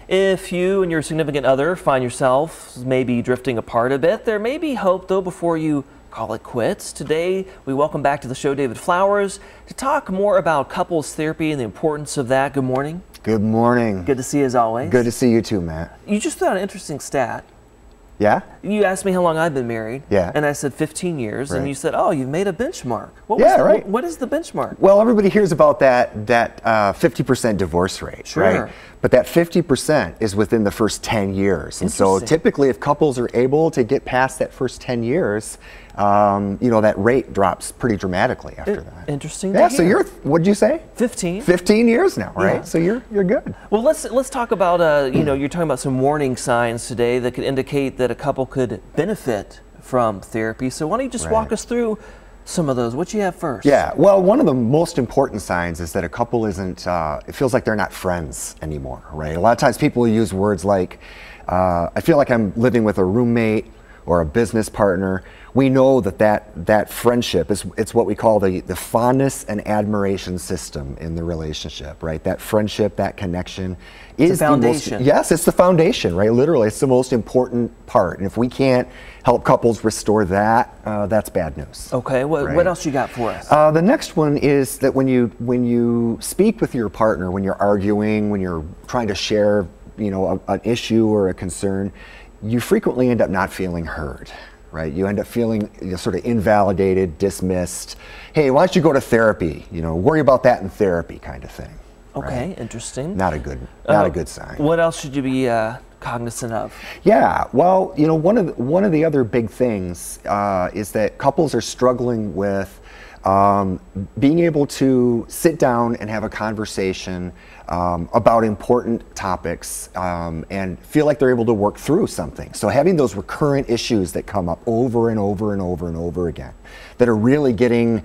If you and your significant other find yourselves maybe drifting apart a bit, there may be hope though before you call it quits. Today, we welcome back to the show David Flowers to talk more about couples therapy and the importance of that. Good morning. Good morning. Good to see you as always. Good to see you too, Matt. You just threw out an interesting stat. Yeah? You asked me how long I've been married. Yeah. And I said 15 years. Right. And you said, oh, you've made a benchmark. Right. What is the benchmark? Well, everybody hears about that 50% divorce rate, Sure. right? But that 50% is within the first 10 years. And so typically if couples are able to get past that first 10 years, that rate drops pretty dramatically after that. Interesting. Yeah, so what'd you say? 15. 15 years now, right? Yeah. So you're good. Well, let's talk about, you're talking about some warning signs today that could indicate that a couple could benefit from therapy. So why don't you just walk us through some of those? What you have first? Yeah, well, one of the most important signs is that a couple isn't, it feels like they're not friends anymore, right? A lot of times people use words like, I feel like I'm living with a roommate or a business partner. We know that friendship it's what we call the fondness and admiration system in the relationship, right? That friendship, that connection is the foundation. Yes, it's the foundation, right? Literally, it's the most important part. And if we can't help couples restore that, that's bad news. Okay, what else you got for us? The next one is that when you speak with your partner, when you're arguing, when you're trying to share, an issue or a concern, you frequently end up not feeling heard. Right? You end up feeling sort of invalidated, dismissed. Hey, why don't you go to therapy? Worry about that in therapy, kind of thing. Okay, right? Interesting. Not a good sign. What else should you be cognizant of? Yeah, well, one of the other big things is that couples are struggling with being able to sit down and have a conversation about important topics and feel like they're able to work through something. So having those recurrent issues that come up over and over and over and over again that are really getting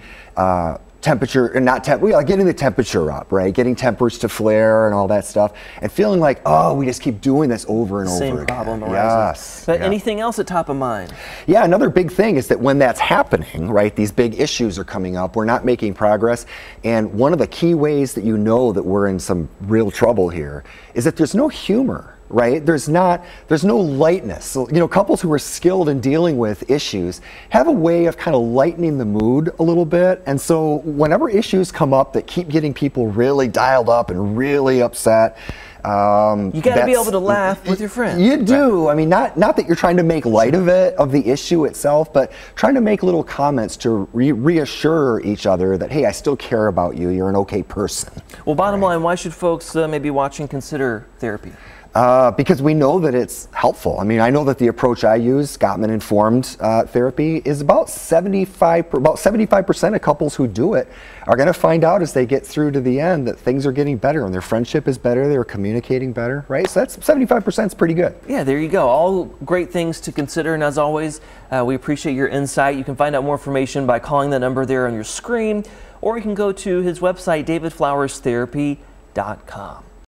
getting the temperature up, right? Getting tempers to flare and all that stuff, and feeling like, oh, we just keep doing this over and over again. Same problem arises. Yes. But anything else at top of mind? Yeah, another big thing is that when that's happening, right, these big issues are coming up, we're not making progress, and one of the key ways that you know that we're in some real trouble here is that there's no humor. Right? There's no lightness. So, couples who are skilled in dealing with issues have a way of kind of lightening the mood a little bit. And so whenever issues come up that keep getting people really dialed up and really upset, you got to be able to laugh with your friends. You do. Right. I mean, not that you're trying to make light of it, of the issue itself, but trying to make little comments to reassure each other that, hey, I still care about you. You're an okay person. Well, bottom line, why should folks maybe watching consider therapy? Because we know that it's helpful. I mean, I know that the approach I use, Gottman-informed therapy, is about 75% of couples who do it are going to find out as they get through to the end that things are getting better and their friendship is better, they're communicating better, right? So that's 75% is pretty good. Yeah, there you go. All great things to consider. And as always, we appreciate your insight. You can find out more information by calling the number there on your screen, or you can go to his website, davidflowerstherapy.com.